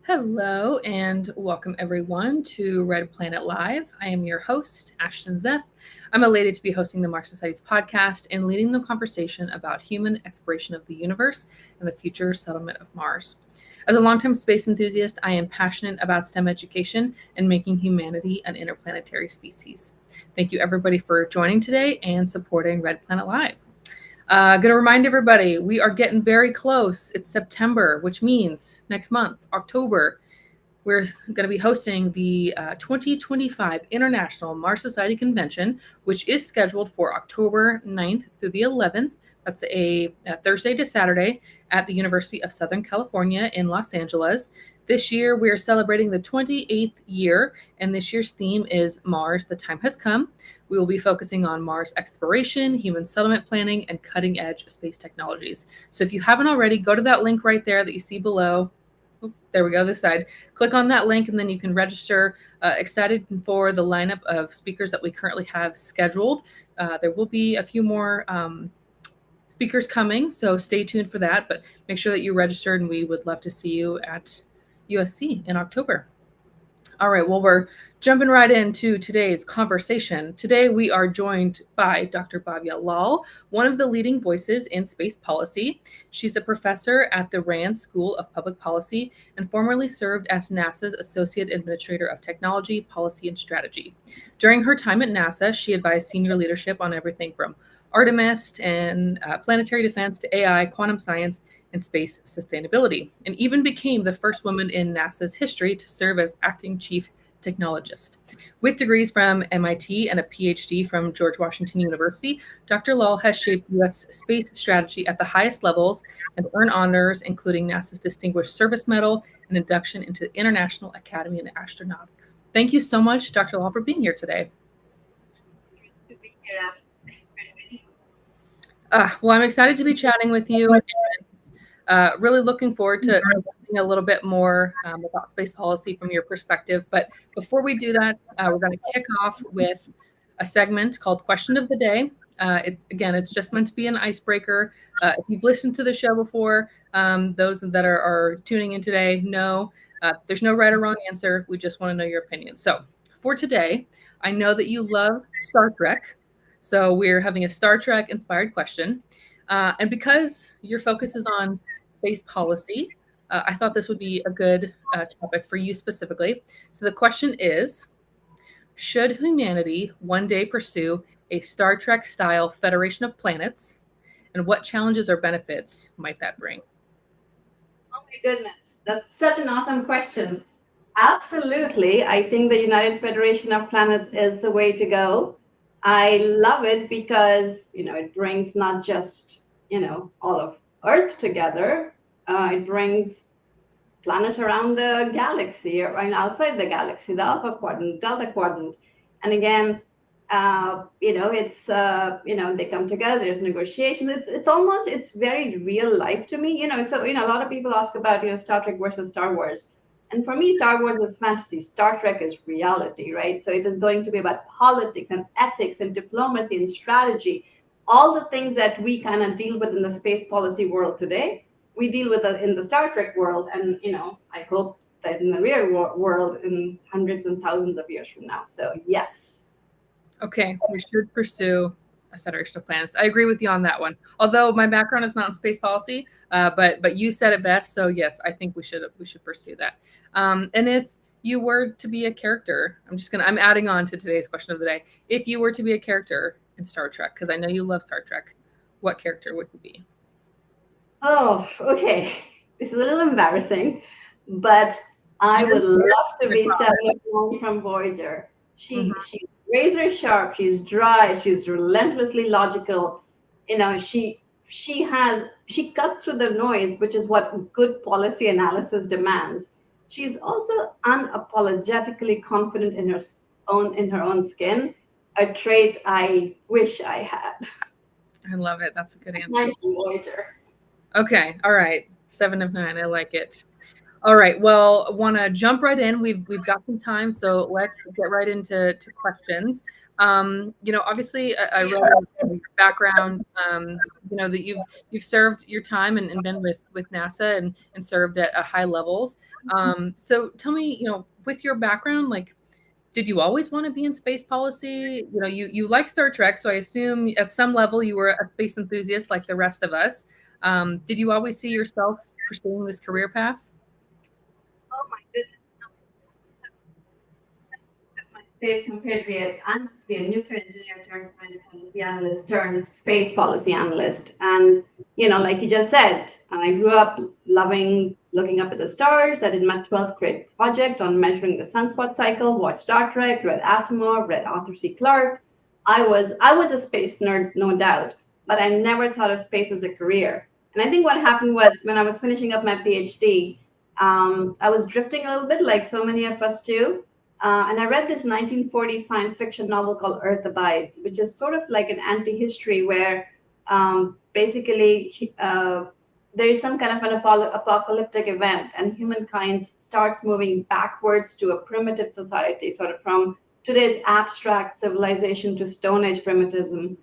Hello and welcome everyone to Red Planet Live. I am your host, Ashton Zeth. I'm elated to be hosting the Mars Society's podcast and leading the conversation about human exploration of the universe and the future settlement of Mars. As a longtime space enthusiast, I am passionate about STEM education and making humanity an interplanetary species. Thank you everybody for joining today and supporting Red Planet Live. Going to remind everybody, we are getting very close. It's September, which means next month, October, we're going to be hosting the 2025 International Mars Society Convention, which is scheduled for October 9th through the 11th. That's a Thursday to Saturday at the University of Southern California in Los Angeles. This year, we are celebrating the 28th year, and this year's theme is Mars, the Time Has Come. We will be focusing on Mars exploration, human settlement planning, and cutting-edge space technologies. So if you haven't already, go to that link right there that you see below. Oh, there we go, this side. Click on that link, and then you can register. Excited for the lineup of speakers that we currently have scheduled. There will be a few more speakers coming, so stay tuned for that. But make sure that you registered, and we would love to see you at USC in October. All right, well, we're jumping right into today's conversation. Today, we are joined by Dr. Bhavya Lal, one of the leading voices in space policy. She's a professor at the Rand School of Public Policy and formerly served as NASA's Associate Administrator of Technology, Policy, and Strategy. During her time at NASA, she advised senior leadership on everything from Artemis and planetary defense to AI, quantum science, and space sustainability, and even became the first woman in NASA's history to serve as acting chief technologist. With degrees from MIT and a PhD from George Washington University, Dr. Lal has shaped U.S. space strategy at the highest levels and earned honors, including NASA's Distinguished Service Medal and induction into the International Academy of Astronautics. Thank you so much, Dr. Lal, for being here today. To be here. Well, I'm excited to be chatting with you, and really looking forward to learning a little bit more about space policy from your perspective. But before we do that, we're going to kick off with a segment called Question of the Day. It's just meant to be an icebreaker. If you've listened to the show before, those that are tuning in today know there's no right or wrong answer. We just want to know your opinion. So for today, I know that you love Star Trek. So we're having a Star Trek inspired question. And because your focus is on space policy, I thought this would be a good topic for you specifically. So the question is, should humanity one day pursue a Star Trek style Federation of Planets? And what challenges or benefits might that bring? Oh my goodness, that's such an awesome question. Absolutely. I think the United Federation of Planets is the way to go. I love it because, it brings not just, all of Earth together. It brings planets around the galaxy and outside the galaxy, the Alpha Quadrant, Delta Quadrant. And again, they come together, there's negotiation. It's very real life to me, so, a lot of people ask about, Star Trek versus Star Wars. And for me, Star Wars is fantasy. Star Trek is reality, right? So it is going to be about politics and ethics and diplomacy and strategy, all the things that we kind of deal with in the space policy world today. We deal with it in the Star Trek world, and I hope that in the real world in hundreds and thousands of years from now. So yes. Okay, we should pursue a Federation of Planets. I agree with you on that one. Although my background is not in space policy, but you said it best. So yes, I think we should pursue that. And if you were to be a character, I'm adding on to today's question of the day. If you were to be a character in Star Trek, because I know you love Star Trek, what character would you be? Oh, okay. This is a little embarrassing, but I would love to be Seven from Voyager. She's razor sharp. She's dry. She's relentlessly logical. She cuts through the noise, which is what good policy analysis demands. She's also unapologetically confident in her own skin, a trait I wish I had. I love it. That's a good answer. Voyager. Okay. All right. 7 of 9. I like it. All right. Well, want to jump right in. We've got some time, so let's get right into questions. Obviously, I read your background. That you've served your time and been with NASA and served at high levels. So tell me, with your background, like, did you always want to be in space policy? You like Star Trek, so I assume at some level you were a space enthusiast like the rest of us. Did you always see yourself pursuing this career path? Oh my goodness. My space compared with I'm actually a nuclear engineer turned science policy analyst turned space policy analyst. And like you just said, I grew up loving looking up at the stars. I did my 12th grade project on measuring the sunspot cycle, watched Star Trek, read Asimov, read Arthur C. Clarke. I was a space nerd, no doubt, but I never thought of space as a career. And I think what happened was when I was finishing up my PhD, I was drifting a little bit, like so many of us do. And I read this 1940s science fiction novel called Earth Abides, which is sort of like an anti history where basically there is some kind of an apocalyptic event and humankind starts moving backwards to a primitive society, sort of from today's abstract civilization to Stone Age primitivism.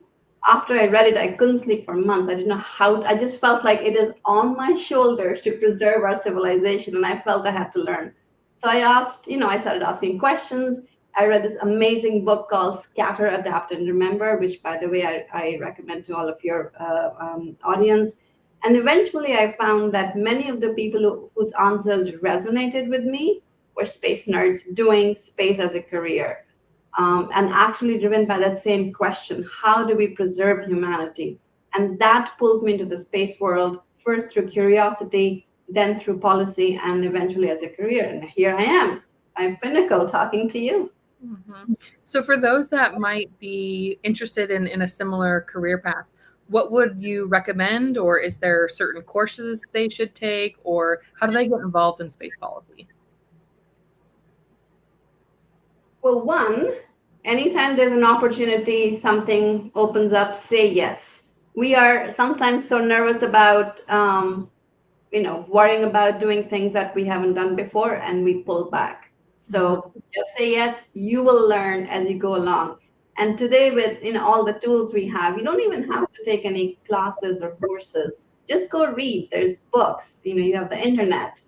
After I read it, I couldn't sleep for months. I didn't know how, I just felt like it is on my shoulders to preserve our civilization, and I felt I had to learn. So I started asking questions. I read this amazing book called Scatter, Adapt, and Remember, which, by the way, I recommend to all of your audience. And eventually, I found that many of the people whose answers resonated with me were space nerds doing space as a career, and actually driven by that same question: how do we preserve humanity? And that pulled me into the space world, first through curiosity, then through policy, and eventually as a career. And here I am, I'm Pinnacle, talking to you. Mm-hmm. So for those that might be interested in a similar career path, what would you recommend, or is there certain courses they should take, or how do they get involved in space policy? Well, one, anytime there's an opportunity, something opens up, say yes. We are sometimes so nervous about, worrying about doing things that we haven't done before, and we pull back. So just say yes. You will learn as you go along. And today, with all the tools we have, you don't even have to take any classes or courses. Just go read. There's books. You have the internet.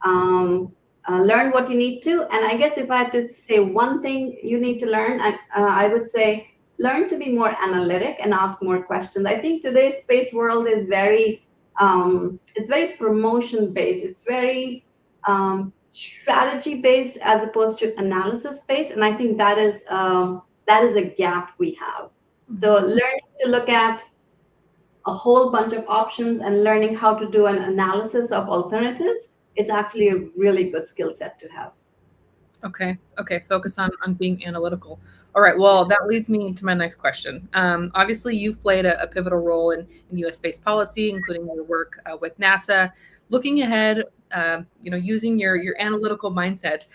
Learn what you need to. And I guess if I had to say one thing you need to learn, I would say learn to be more analytic and ask more questions. I think today's space world is it's very promotion based. It's very strategy based as opposed to analysis based. And I think that is a gap we have. So learning to look at a whole bunch of options and learning how to do an analysis of alternatives is actually a really good skill set to have. Okay. Focus on being analytical. All right. Well, that leads me to my next question. Obviously, you've played a pivotal role in U.S. space policy, including your work with NASA. Looking ahead, using your analytical mindset,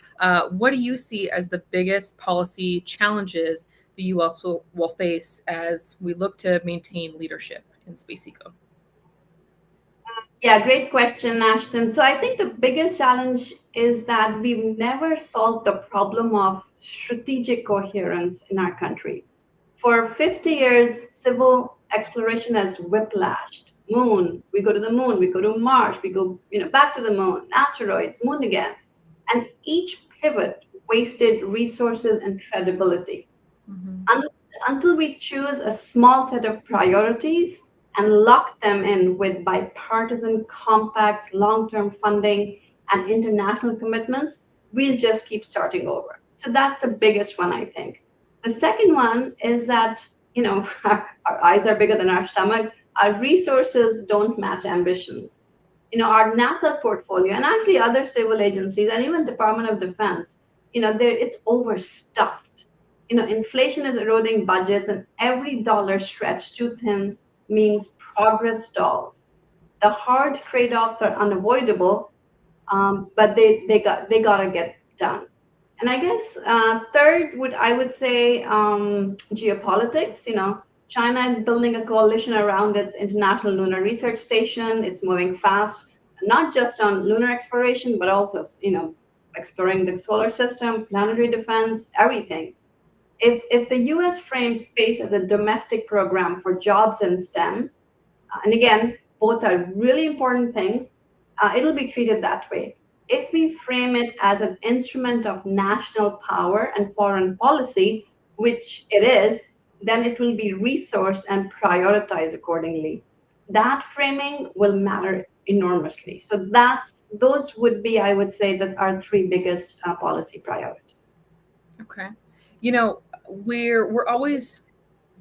what do you see as the biggest policy challenges the U.S. will face as we look to maintain leadership in space eco? Yeah, great question, Ashton. So I think the biggest challenge is that we've never solved the problem of strategic coherence in our country. For 50 years, civil exploration has whiplashed. Moon, we go to the moon, we go to Mars, we go, back to the moon, asteroids, moon again. And each pivot wasted resources and credibility. Mm-hmm. Until we choose a small set of priorities and lock them in with bipartisan compacts, long term funding, and international commitments, we'll just keep starting over. So that's the biggest one, I think. The second one is that, our eyes are bigger than our stomach. Our resources don't match ambitions. Our NASA's portfolio and actually other civil agencies and even Department of Defense, it's overstuffed. Inflation is eroding budgets, and every dollar stretched too thin means progress stalls. The hard trade-offs are unavoidable, but they gotta get done. And I guess third would say geopolitics. China is building a coalition around its International Lunar Research Station. It's moving fast. not just on lunar exploration, but also, exploring the solar system, planetary defense, everything. If the US frames space as a domestic program for jobs in STEM, and again, both are really important things, it'll be treated that way. If we frame it as an instrument of national power and foreign policy, which it is, then it will be resourced and prioritized accordingly. That framing will matter enormously. So those would be, I would say, that our three biggest policy priorities. Okay. You know, we're always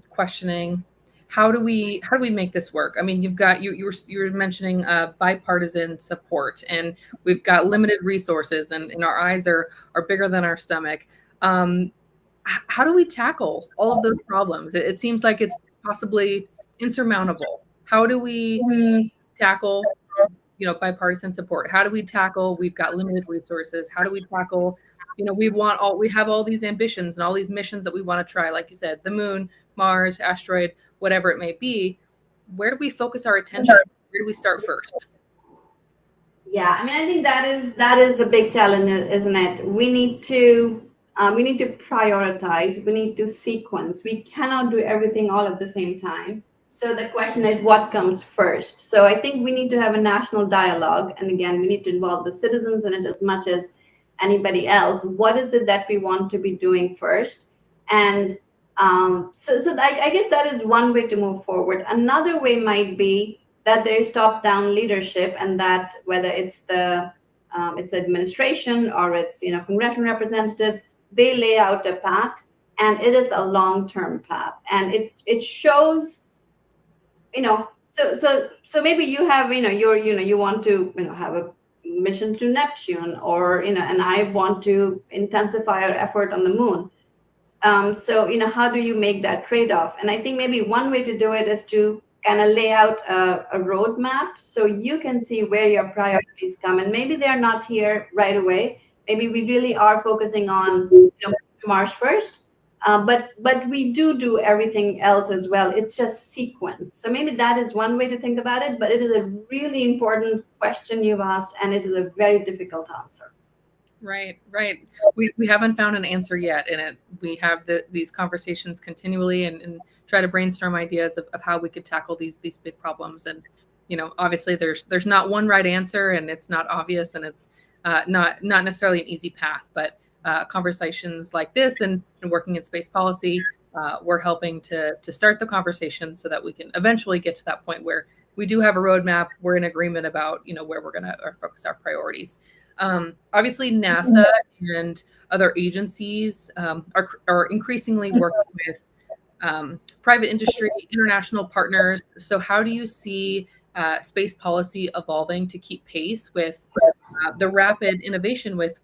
questioning how do we make this work? I mean, you were mentioning bipartisan support, and we've got limited resources, and our eyes are bigger than our stomach. Um, how do we tackle all of those problems? It seems like it's possibly insurmountable. How do we tackle, bipartisan support? How do we tackle, we've got limited resources? How do we tackle, we have all these ambitions and all these missions that we want to try, like you said, the moon, Mars, asteroid, whatever it may be. Where do we focus our attention? Where do we start first? Yeah, I mean, I think that is the big challenge, isn't it? We need to prioritize. We need to sequence. We cannot do everything all at the same time. So the question is, what comes first? So I think we need to have a national dialogue, and again, we need to involve the citizens in it as much as anybody else. What is it that we want to be doing first? And I guess that is one way to move forward. Another way might be that there is top-down leadership, and that whether it's administration or it's congressional representatives, they lay out a path, and it is a long-term path, and it shows. So maybe you have you want to have a mission to Neptune, or and I want to intensify our effort on the moon. So how do you make that trade-off? And I think maybe one way to do it is to kind of lay out a roadmap, so you can see where your priorities come, and maybe they're not here right away. Maybe we really are focusing on Mars first, but we do everything else as well. It's just sequence. So maybe that is one way to think about it, but it is a really important question you've asked, and it is a very difficult answer. Right, right. We haven't found an answer yet in it. We have these conversations continually, and try to brainstorm ideas of how we could tackle these big problems. And obviously there's not one right answer, and it's not obvious, and it's not necessarily an easy path. But conversations like this, and working in space policy, we're helping to start the conversation so that we can eventually get to that point where we do have a roadmap. We're in agreement about where we're going to focus our priorities. Obviously, NASA and other agencies are increasingly working with private industry, international partners. So how do you see space policy evolving to keep pace with the rapid innovation with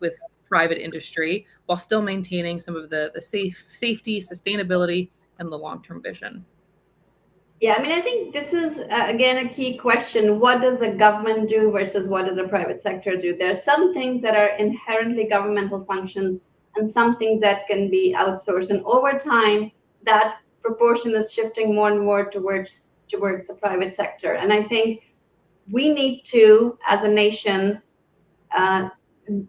private industry, while still maintaining some of the safety, sustainability, and the long-term vision? Yeah, I mean, I think this is again a key question. What does the government do versus what does the private sector do? There are some things that are inherently governmental functions, and some things that can be outsourced. And over time, that proportion is shifting more and more towards the private sector. And I think we need to, as a nation, uh,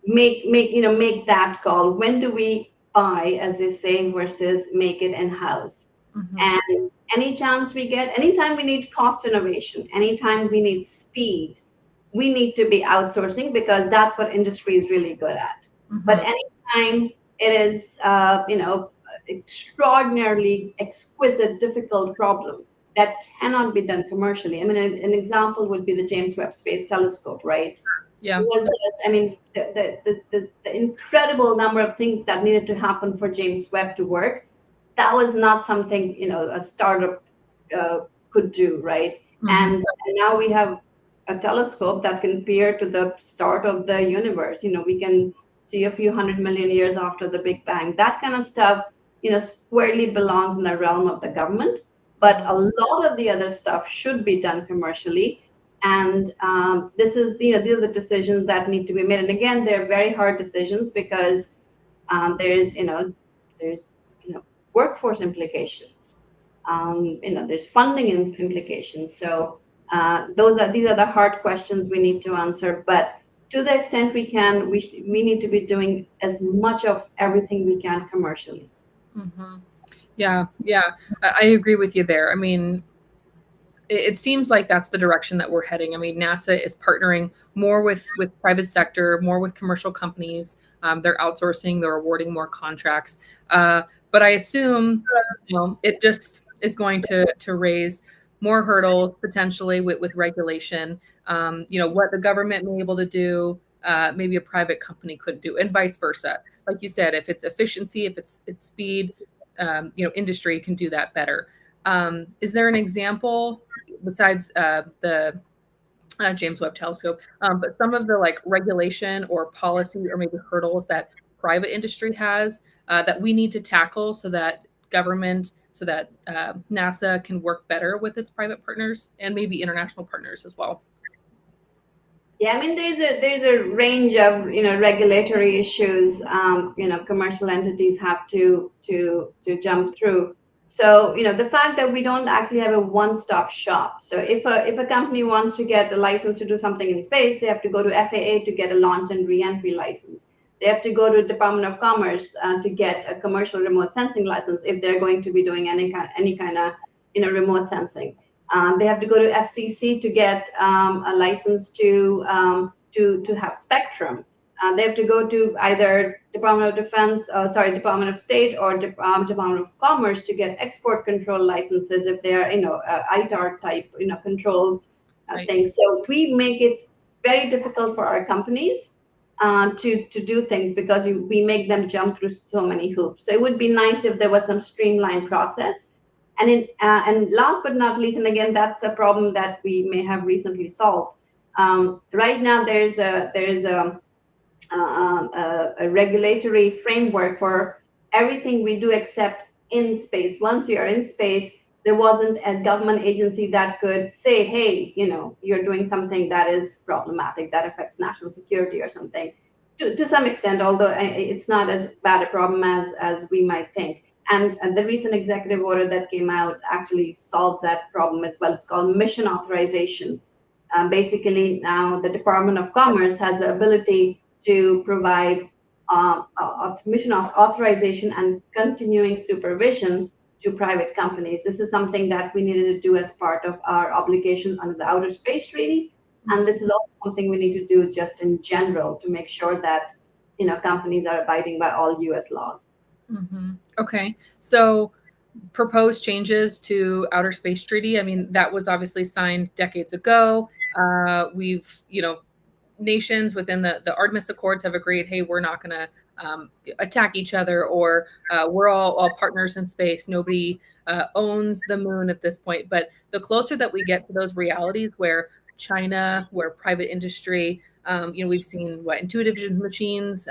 make that call. When do we buy, as they say, versus make it in house? Mm-hmm. And any chance we get, anytime we need cost innovation, anytime we need speed, we need to be outsourcing, because that's what industry is really good at. Mm-hmm. But anytime it is extraordinarily exquisite, difficult problem that cannot be done commercially. I mean, an example would be the James Webb Space Telescope, right? Yeah. It was just, I mean, the incredible number of things that needed to happen for James Webb to work. That was not something a startup could do, right? Mm-hmm. And now we have a telescope that can peer to the start of the universe. We can see a few 100 million years after the Big Bang. That kind of stuff, squarely belongs in the realm of the government. But a lot of the other stuff should be done commercially. And these are the decisions that need to be made. And again, they're very hard decisions, because there's workforce implications. There's funding implications. So These are the hard questions we need to answer. But to the extent we can, we need to be doing as much of everything we can commercially. Hmm. Yeah, yeah, I agree with you there. I mean, it seems like that's the direction that we're heading. I mean, NASA is partnering more with private sector, more with commercial companies. They're outsourcing, they're awarding more contracts. But I assume, it just is going to raise more hurdles potentially with regulation. What the government may be able to do, maybe a private company couldn't do, and vice versa. Like you said, if it's efficiency, if it's speed, industry can do that better. Is there an example besides the James Webb Telescope, but some of the like regulation or policy or maybe hurdles that private industry has that we need to tackle so that government, so that NASA can work better with its private partners and maybe international partners as well? Yeah, I mean, there's a range of regulatory issues, commercial entities have to jump through. So the fact that we don't actually have a one-stop shop. So if a company wants to get a license to do something in space, they have to go to FAA to get a launch and re-entry license. They have to go to Department of Commerce to get a commercial remote sensing license if they're going to be doing any kind of remote sensing. They have to go to FCC to get a license to have spectrum. They have to go to either Department of Defense, Department of State, or Department of Commerce to get export control licenses if they are, ITAR type, controlled Right. things. So we make it very difficult for our companies to do things because we make them jump through so many hoops. So it would be nice if there was some streamlined process. And last but not least, and again, that's a problem that we may have recently solved. Right now, there's a regulatory framework for everything we do except in space. Once you're in space, there wasn't a government agency that could say, hey, you're doing something that is problematic, that affects national security or something. To some extent, although it's not as bad a problem as we might think. And the recent executive order that came out actually solved that problem as well. It's called mission authorization. Basically, now the Department of Commerce has the ability to provide mission authorization and continuing supervision to private companies. This is something that we needed to do as part of our obligation under the Outer Space Treaty. And this is also something we need to do just in general to make sure that companies are abiding by all U.S. laws. Mm-hmm. Okay. So proposed changes to Outer Space Treaty. I mean, that was obviously signed decades ago. We've, nations within the Artemis Accords have agreed, hey, we're not going to attack each other, or we're all partners in space. Nobody owns the moon at this point. But the closer that we get to those realities where China, where private industry, we've seen intuitive vision machines,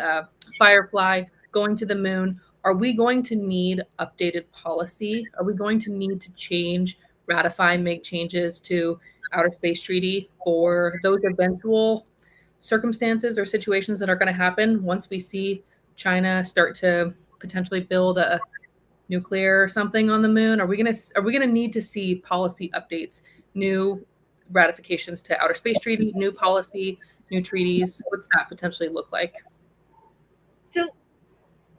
Firefly going to the moon. Are we going to need updated policy? Are we going to need to change, ratify, make changes to Outer Space Treaty for those eventual circumstances or situations that are going to happen once we see China start to potentially build a nuclear or something on the moon? Are we going to need to see policy updates, new ratifications to Outer Space Treaty, new policy, new treaties? What's that potentially look like? So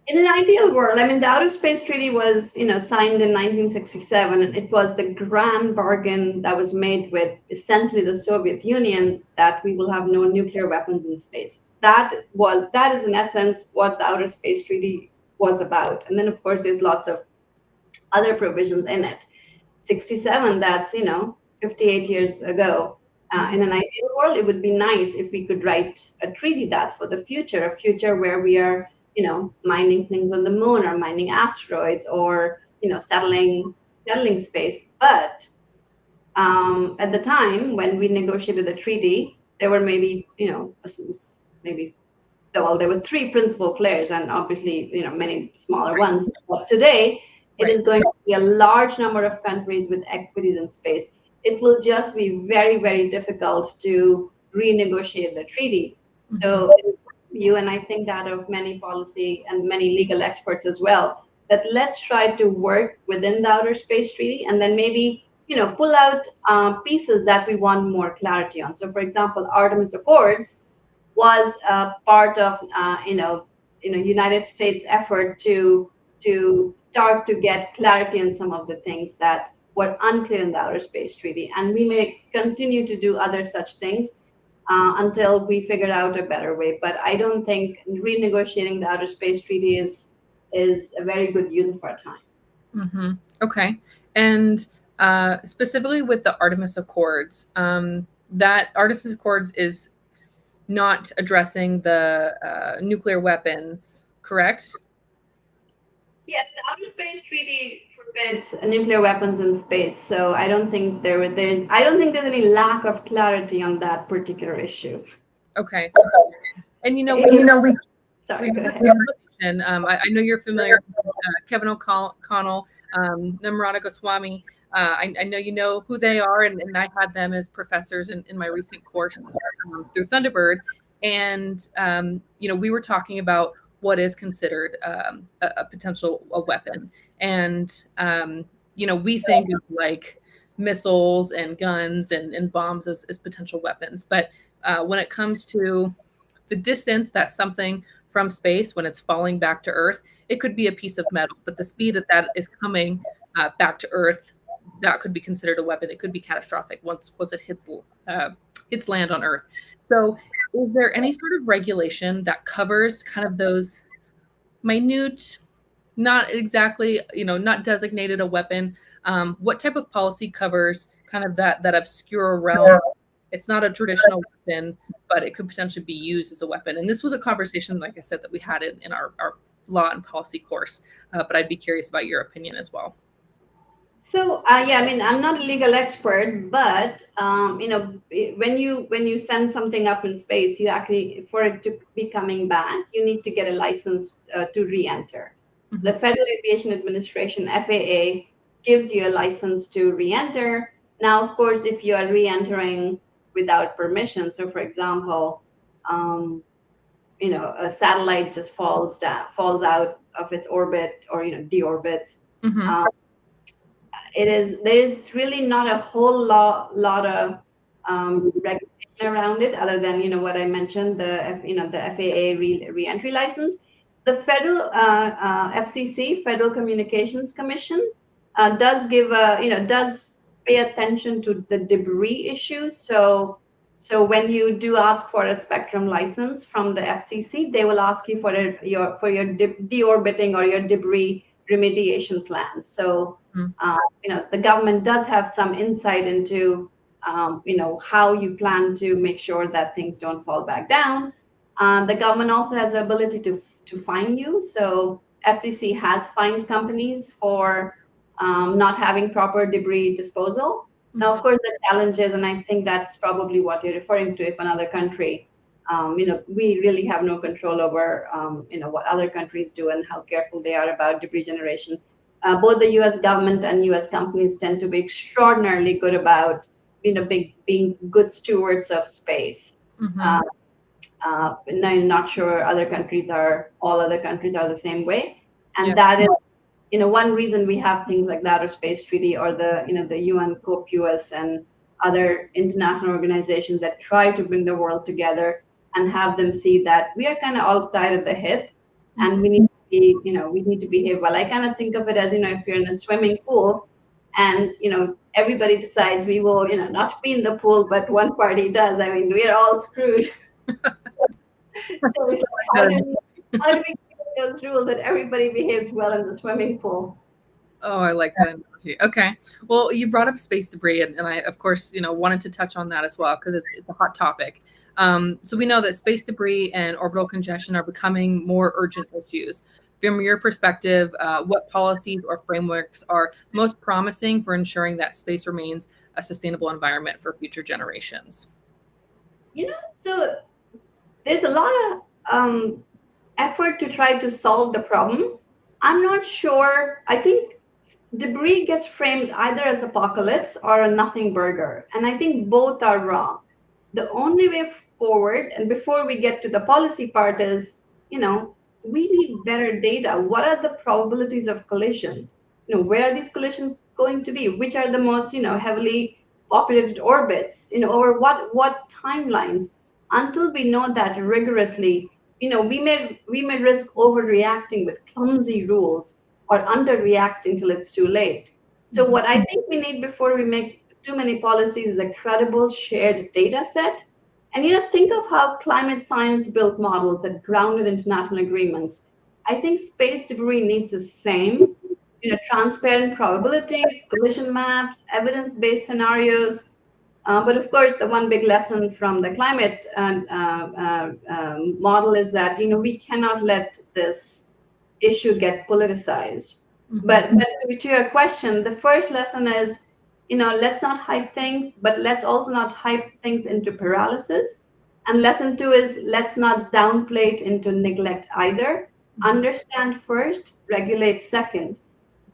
in an ideal world, I mean, the Outer Space Treaty was, signed in 1967, and it was the grand bargain that was made with essentially the Soviet Union that we will have no nuclear weapons in space. That is in essence what the Outer Space Treaty was about. And then, of course, there's lots of other provisions in it. 67, that's 58 years ago. In an ideal world, it would be nice if we could write a treaty that's for the future, a future where we are mining things on the moon, or mining asteroids, or settling space. But at the time when we negotiated the treaty, there were maybe there were three principal players, and obviously many smaller ones. But today, it is going to be a large number of countries with equities in space. It will just be very, very difficult to renegotiate the treaty. So you, and I think that of many policy and many legal experts as well, that let's try to work within the Outer Space Treaty, and then maybe pull out pieces that we want more clarity on. So, for example, Artemis Accords was part of United States effort to start to get clarity on some of the things that were unclear in the Outer Space Treaty, and we may continue to do other such things until we figure out a better way. But I don't think renegotiating the Outer Space Treaty is a very good use of our time. Mm-hmm. Okay. And specifically with the Artemis Accords, that Artemis Accords is not addressing the nuclear weapons, correct? Yeah, the Outer Space Treaty forbids nuclear weapons in space, so I don't think I don't think there's any lack of clarity on that particular issue. Okay. And we Sorry, go ahead. I know you're familiar with Kevin O'Connell, Namrata Goswami. I know you know who they are, and I had them as professors in my recent course through Thunderbird. And, we were talking about what is considered a potential weapon. And, we think of like missiles and guns and bombs as potential weapons. But when it comes to the distance that something from space, when it's falling back to Earth, it could be a piece of metal, but the speed that is coming back to Earth, that could be considered a weapon. It could be catastrophic once it hits land on Earth. So, is there any sort of regulation that covers kind of those minute, not exactly, not designated a weapon? What type of policy covers kind of that obscure realm? It's not a traditional weapon, but it could potentially be used as a weapon. And this was a conversation, like I said, that we had in our law and policy course. But I'd be curious about your opinion as well. So yeah, I mean, I'm not a legal expert, but when you send something up in space, you actually, for it to be coming back, you need to get a license to re-enter. Mm-hmm. The Federal Aviation Administration (FAA) gives you a license to re-enter. Now, of course, if you are re-entering without permission, so for example, a satellite just falls out of its orbit, or deorbits. Mm-hmm. There is really not a whole lot of regulation around it, other than what I mentioned, the FAA re-entry license. The federal FCC, Federal Communications Commission, does pay attention to the debris issues. So when you do ask for a spectrum license from the FCC, they will ask you for your deorbiting or your debris remediation plans. So the government does have some insight into how you plan to make sure that things don't fall back down. The government also has the ability to fine you. So FCC has fined companies for not having proper debris disposal. Mm-hmm. Now, of course, the challenge is, and I think that's probably what you're referring to, if another country, we really have no control over, what other countries do and how careful they are about debris generation. Both the U.S. government and U.S. companies tend to be extraordinarily good about, being good stewards of space. Mm-hmm. And I'm not sure all other countries are the same way, and that is, one reason we have things like the Outer Space Treaty, or the UN COPUOS and other international organizations that try to bring the world together and have them see that we are kind of all tied at the hip, mm-hmm. and we need to behave well. I kind of think of it as, if you're in a swimming pool and, everybody decides we will, not be in the pool, but one party does. I mean, we are all screwed. So how do we keep those rules that everybody behaves well in the swimming pool? Oh, I like that analogy. Okay. Well, you brought up space debris, and I, of course, wanted to touch on that as well, because it's a hot topic. So we know that space debris and orbital congestion are becoming more urgent issues. From your perspective, what policies or frameworks are most promising for ensuring that space remains a sustainable environment for future generations? So there's a lot of effort to try to solve the problem. I'm not sure. I think debris gets framed either as apocalypse or a nothing burger, and I think both are wrong. The only way forward, and before we get to the policy part, is we need better data. What are the probabilities of collision? Where are these collisions going to be? Which are the most, heavily populated orbits? Over what timelines? Until we know that rigorously, we may risk overreacting with clumsy rules or underreacting till it's too late. So what I think we need before we make too many policies is a credible shared data set. And think of how climate science built models that grounded international agreements. I think space debris needs the same, transparent probabilities, collision maps, evidence-based scenarios. But of course, the one big lesson from the climate model is that we cannot let this issue get politicized. But to your question, the first lesson is, let's not hype things, but let's also not hype things into paralysis. And lesson two is let's not downplay it into neglect either. Understand first, regulate second,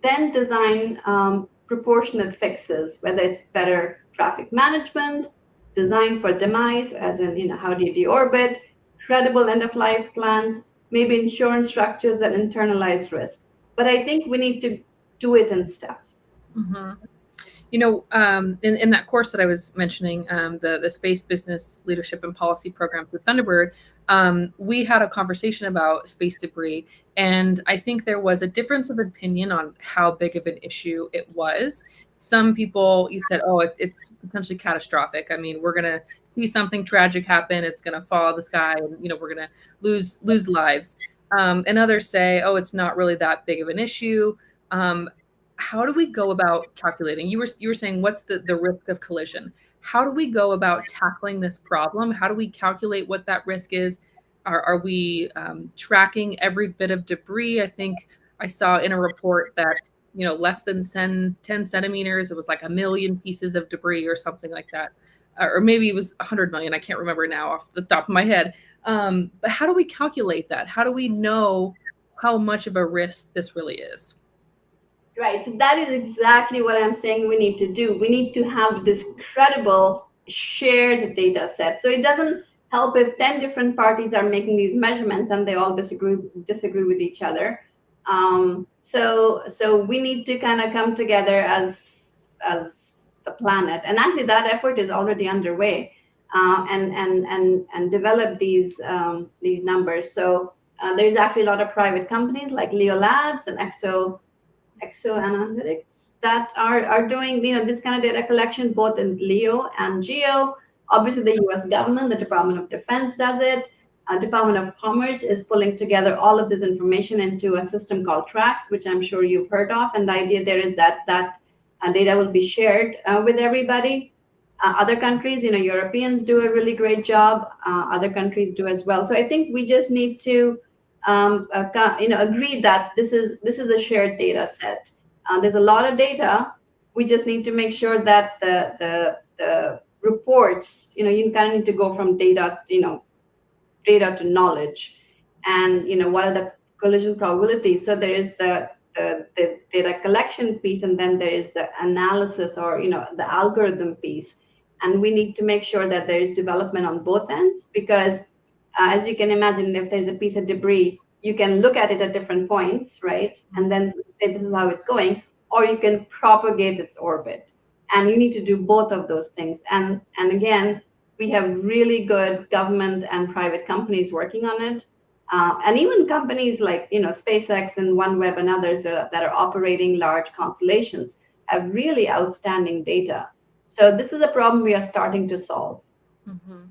then design proportionate fixes, whether it's better traffic management, design for demise, as in, how do you deorbit, credible end of life plans, maybe insurance structures that internalize risk. But I think we need to do it in steps. In that course that I was mentioning, the Space Business Leadership and Policy program through Thunderbird, we had a conversation about space debris, and I think there was a difference of opinion on how big of an issue it was. Some people, you said, oh, it's potentially catastrophic. I mean, we're going to see something tragic happen. It's going to fall out of the sky, and we're going to lose lives. And others say, oh, it's not really that big of an issue. How do we go about calculating? You were saying, what's the risk of collision? How do we go about tackling this problem? How do we calculate what that risk is? Are we tracking every bit of debris? I think I saw in a report that less than 10 centimeters, it was like 1 million pieces of debris or something like that, or maybe it was 100 million. I can't remember now off the top of my head. But how do we calculate that? How do we know how much of a risk this really is? Right. So that is exactly what I'm saying we need to do. We need to have this credible shared data set. So it doesn't help if 10 different parties are making these measurements and they all disagree with each other. So we need to kind of come together as the planet. And actually that effort is already underway, and develop these numbers. So there's actually a lot of private companies like Leo Labs and Exo Analytics that are doing this kind of data collection both in LEO and GEO. Obviously, the U.S. government, the Department of Defense does it. Department of Commerce is pulling together all of this information into a system called TRACS, which I'm sure you've heard of. And the idea there is that data will be shared with everybody. Other countries, Europeans do a really great job. Other countries do as well. So I think we just need to agree that this is a shared data set. There's a lot of data. We just need to make sure that the reports, you kind of need to go from data to knowledge, and what are the collision probabilities. So there is the data collection piece, and then there is the analysis or the algorithm piece, and we need to make sure that there is development on both ends, because as you can imagine, if there's a piece of debris, you can look at it at different points, right? And then say this is how it's going, or you can propagate its orbit. And you need to do both of those things. And again, we have really good government and private companies working on it. And even companies like SpaceX and OneWeb and others that are operating large constellations have really outstanding data. So this is a problem we are starting to solve. Mm-hmm.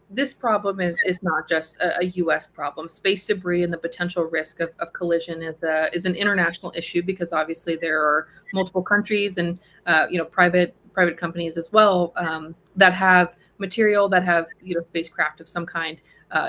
This problem is not just a U.S. problem. Space debris and the potential risk of collision is an international issue, because obviously there are multiple countries and private companies as well that have material, that have spacecraft of some kind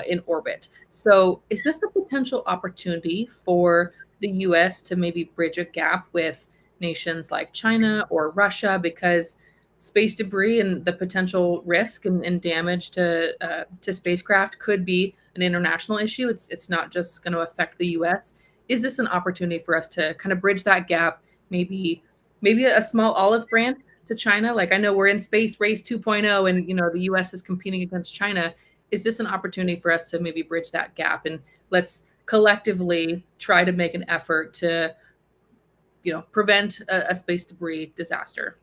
in orbit. So is this a potential opportunity for the U.S. to maybe bridge a gap with nations like China or Russia, because space debris and the potential risk and damage to spacecraft could be an international issue? It's not just going to affect the U.S. Is this an opportunity for us to kind of bridge that gap? Maybe a small olive branch to China. Like, I know we're in space race 2.0, and the U.S. is competing against China. Is this an opportunity for us to maybe bridge that gap, and let's collectively try to make an effort to prevent a space debris disaster.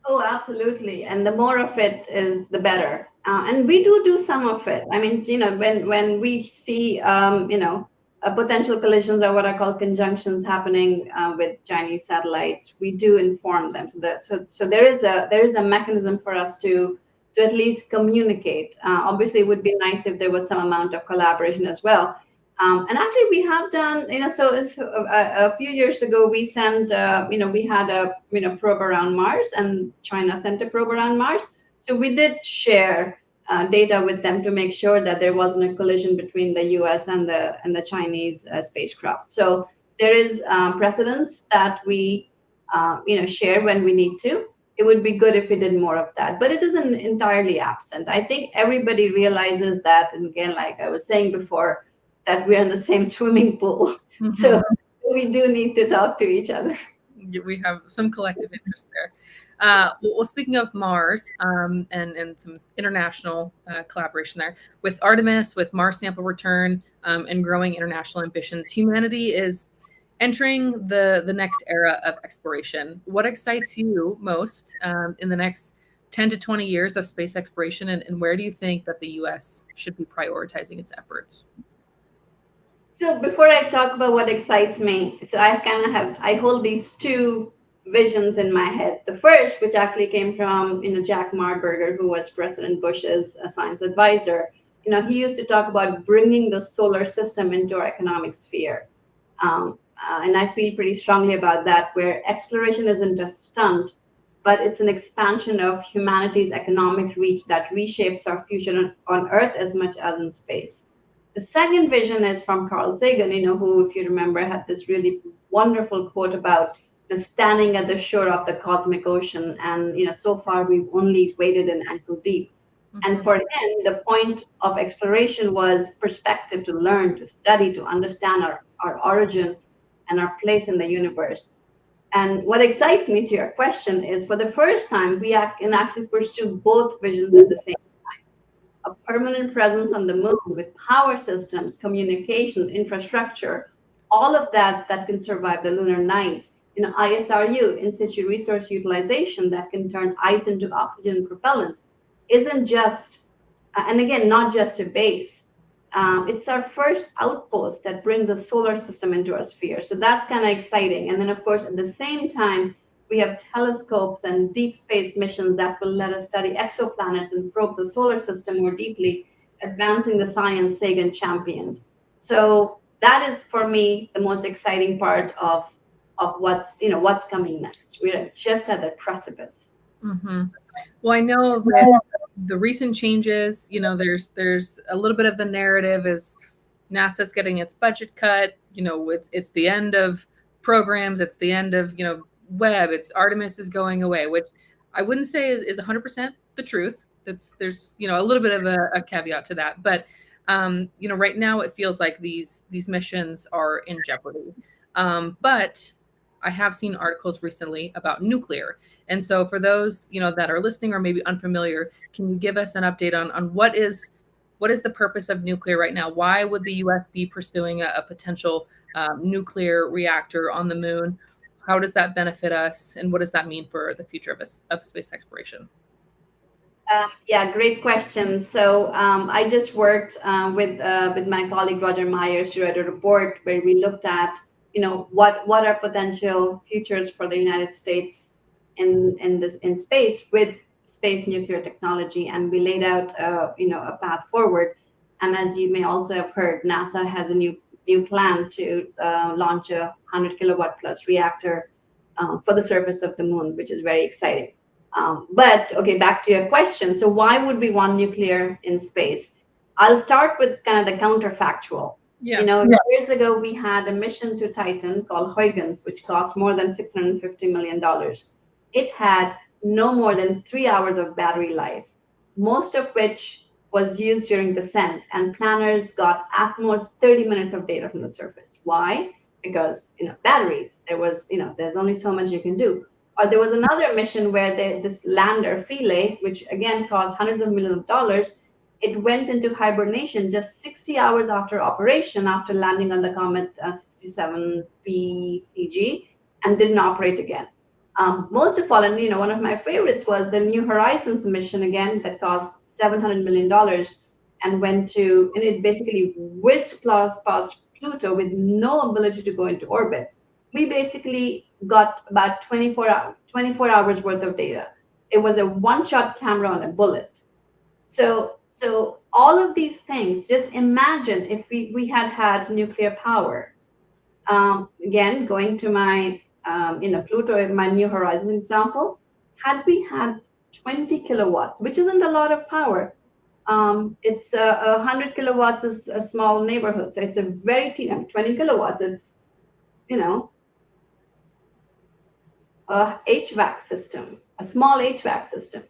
Oh, absolutely. And the more of it is, the better. And we do some of it. I mean, when we see, potential collisions or what I call conjunctions happening with Chinese satellites, we do inform them. So there is a mechanism for us to at least communicate. Obviously, it would be nice if there was some amount of collaboration as well. And actually, we have done, a few years ago, we sent, we had a, probe around Mars, and China sent a probe around Mars. So we did share data with them to make sure that there wasn't a collision between the U.S. and the Chinese spacecraft. So there is precedence that we, share when we need to. It would be good if we did more of that, but it isn't entirely absent. I think everybody realizes that, and again, like I was saying before, that we're in the same swimming pool. Mm-hmm. So we do need to talk to each other. We have some collective interest there. Well, speaking of Mars and some international collaboration there, with Artemis, with Mars sample return and growing international ambitions, humanity is entering the next era of exploration. What excites you most in the next 10 to 20 years of space exploration, and where do you think that the U.S. should be prioritizing its efforts? So before I talk about what excites me, so I hold these two visions in my head. The first, which actually came from Jack Marburger, who was President Bush's science advisor. He used to talk about bringing the solar system into our economic sphere, and I feel pretty strongly about that, where exploration isn't a stunt, but it's an expansion of humanity's economic reach that reshapes our future on Earth as much as in space. The second vision is from Carl Sagan, who, if you remember, had this really wonderful quote about standing at the shore of the cosmic ocean, and so far we've only waded in ankle deep. Mm-hmm. And for him, the point of exploration was perspective, to learn, to study, to understand our origin and our place in the universe. And what excites me, to your question, is for the first time we can actually pursue both visions at the same time. A permanent presence on the moon with power systems, communication, infrastructure, all of that can survive the lunar night. ISRU, in situ resource utilization, that can turn ice into oxygen propellant, isn't just, and again, not just a base. It's our first outpost that brings a solar system into our sphere. So that's kind of exciting. And then, of course, at the same time, we have telescopes and deep space missions that will let us study exoplanets and probe the solar system more deeply, advancing the science Sagan championed. So that is, for me, the most exciting part of what's coming next. We're just at the precipice. Mm-hmm. Well, I know with the recent changes, there's a little bit of the narrative is NASA's getting its budget cut. It's the end of programs. It's the end of Webb. It's Artemis is going away, which I wouldn't say is 100% the truth. There's a little bit of a caveat to that, but right now it feels like these missions are in jeopardy. But I have seen articles recently about nuclear. And so for those, that are listening or maybe unfamiliar, can you give us an update on what is the purpose of nuclear right now? Why would the U.S. be pursuing a potential nuclear reactor on the moon? How does that benefit us? And what does that mean for the future of space exploration? Yeah, great question. So I just worked with my colleague Roger Myers to write a report where we looked at what are potential futures for the United States in space with space nuclear technology, and we laid out a path forward. And as you may also have heard, NASA has a new plan to launch a 100 kilowatt plus reactor for the surface of the moon, which is very exciting. But okay, back to your question. So why would we want nuclear in space? I'll start with kind of the counterfactual. Yeah. Years ago, we had a mission to Titan called Huygens, which cost more than $650 million. It had no more than 3 hours of battery life, most of which was used during descent, and planners got at most 30 minutes of data from the surface. Why? Because batteries. There's only so much you can do. Or there was another mission where this lander, Philae, which again cost hundreds of millions of dollars, it went into hibernation just 60 hours after operation, after landing on the comet 67 PCG. and didn't operate again. Most of all, and one of my favorites was the New Horizons mission again that cost $700 million and and it basically whizzed past Pluto with no ability to go into orbit. We basically got about 24 hours worth of data. It was a one-shot camera on a bullet. So all of these things, just imagine if we had nuclear power. Again, going to my Pluto, my New Horizons example, had we had 20 kilowatts, which isn't a lot of power. It's 100 kilowatts is a small neighborhood, so it's a very 20 kilowatts. It's you know a HVAC system, a small HVAC system.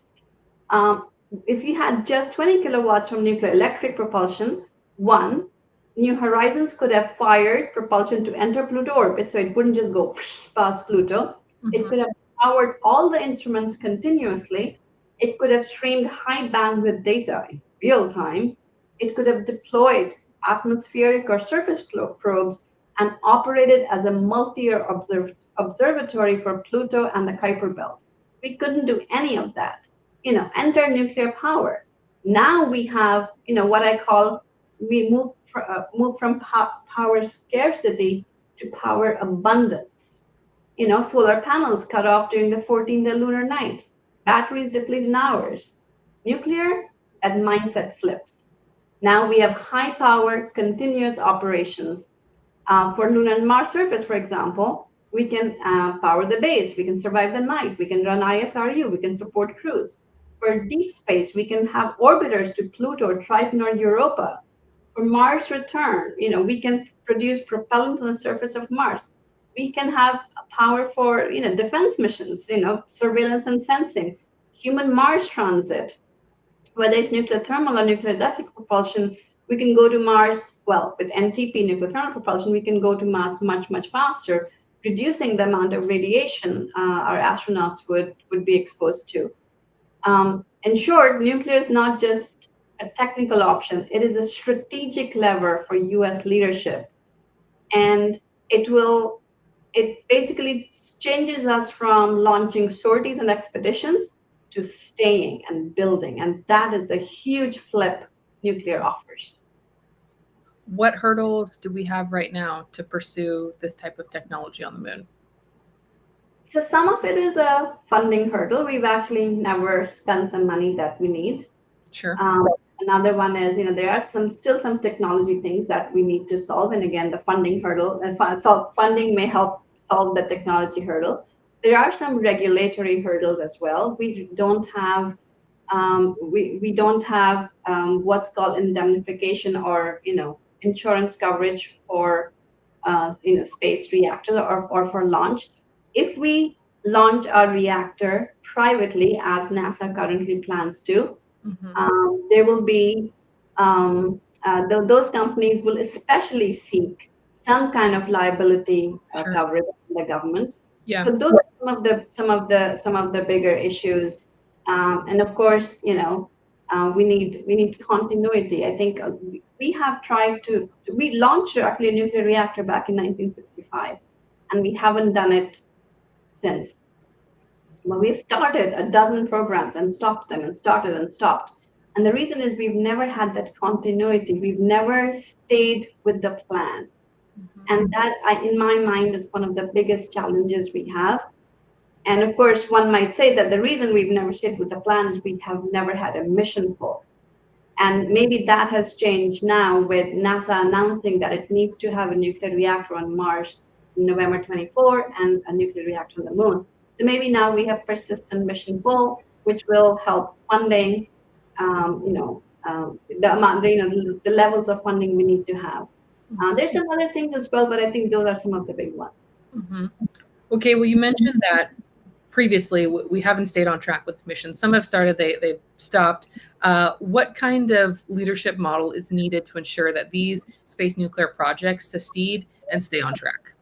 Um, if you had just 20 kilowatts from nuclear electric propulsion, one, New Horizons could have fired propulsion to enter Pluto orbit, so it wouldn't just go past Pluto. It could have powered all the instruments continuously. It could have streamed high bandwidth data in real time. It could have deployed atmospheric or surface probes and operated as a multi-year observatory for Pluto and the Kuiper Belt. We couldn't do any of that. Enter nuclear power. Now we have, what I call, we move from power scarcity to power abundance. Solar panels cut off during the 14th lunar night, batteries deplete in hours. Nuclear, that mindset flips. Now we have high power, continuous operations. For lunar and Mars surface, for example, we can power the base, we can survive the night, we can run ISRU, we can support crews. For deep space, we can have orbiters to Pluto, Triton, or Europa. For Mars return, we can produce propellant on the surface of Mars. We can have power for, defense missions, surveillance and sensing, human Mars transit. Whether it's nuclear thermal or nuclear electric propulsion, we can go to Mars, well, with NTP, nuclear thermal propulsion, we can go to Mars much, much faster, reducing the amount of radiation our astronauts would be exposed to. In short, nuclear is not just a technical option, it is a strategic lever for US leadership. And it basically changes us from launching sorties and expeditions to staying and building. And that is the huge flip nuclear offers. What hurdles do we have right now to pursue this type of technology on the moon? So some of it is a funding hurdle. We've actually never spent the money that we need. Sure. Another one is, there are still some technology things that we need to solve. And again, the funding hurdle, funding may help solve the technology hurdle. There are some regulatory hurdles as well. We don't have what's called indemnification or insurance coverage for space reactors or for launch. If we launch our reactor privately, as NASA currently plans to, there will be those companies will especially seek some kind of liability coverage from the government. Yeah. So those are some of the bigger issues, and of course, we need continuity. I think we have tried we launched actually a nuclear reactor back in 1965, and we haven't done it since. But we've started a dozen programs and stopped them and started and stopped. And the reason is we've never had that continuity. We've never stayed with the plan. And that, in my mind, is one of the biggest challenges we have. And of course, one might say that the reason we've never stayed with the plan is we have never had a mission pull. And maybe that has changed now with NASA announcing that it needs to have a nuclear reactor on Mars in November 24 and a nuclear reactor on the moon. So maybe now we have persistent mission pull, which will help funding, the amount, the levels of funding we need to have. There's some other things as well, but I think those are some of the big ones. Okay, well, you mentioned that previously we haven't stayed on track with missions. Some have started, they've stopped. What kind of leadership model is needed to ensure that these space nuclear projects succeed and stay on track?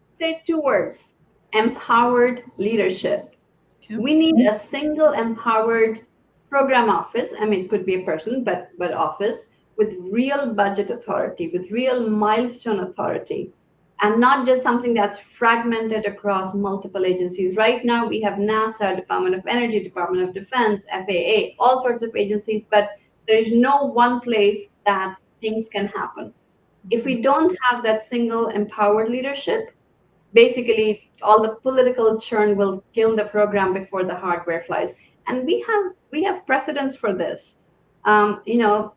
Say two words: empowered leadership. Okay. We need a single empowered program office. I mean, it could be a person, but office with real budget authority, with real milestone authority. and not just something that's fragmented across multiple agencies. Right now, we have NASA, Department of Energy, Department of Defense, FAA, all sorts of agencies, but there is no one place that things can happen. If we don't have that single empowered leadership, basically all the political churn will kill the program before the hardware flies. And we have precedents for this. Admiral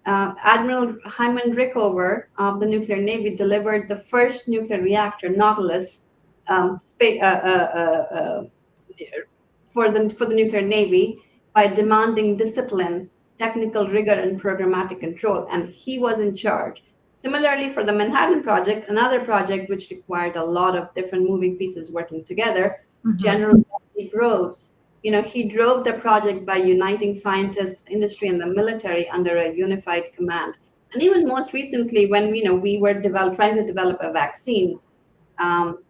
Hyman Rickover of the Nuclear Navy delivered the first nuclear reactor, Nautilus, for the nuclear navy by demanding discipline, technical rigor, and programmatic control, and he was in charge. Similarly, for the Manhattan Project, another project which required a lot of different moving pieces working together, General Wesley Groves, he drove the project by uniting scientists, industry, and the military under a unified command. And even most recently, when we were trying to develop a vaccine,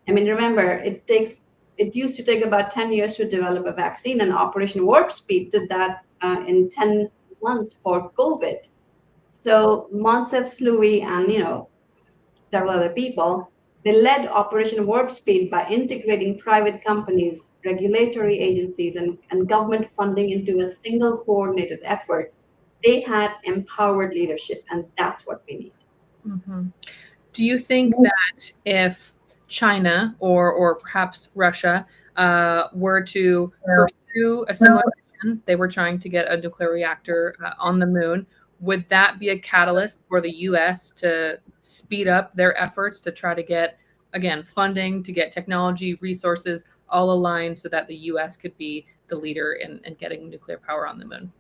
remember, it used to take about 10 years to develop a vaccine, and Operation Warp Speed did that in 10 months for COVID. So Moncef Slaoui and several other people, they led Operation Warp Speed by integrating private companies, regulatory agencies, and government funding into a single coordinated effort. They had empowered leadership, and that's what we need. Mm-hmm. Do you think that if China or perhaps Russia were to pursue a similar mission, they were trying to get a nuclear reactor on the moon, would that be a catalyst for the U.S. to speed up their efforts to try to get, again, funding, to get technology, resources all aligned so that the U.S. could be the leader in getting nuclear power on the moon?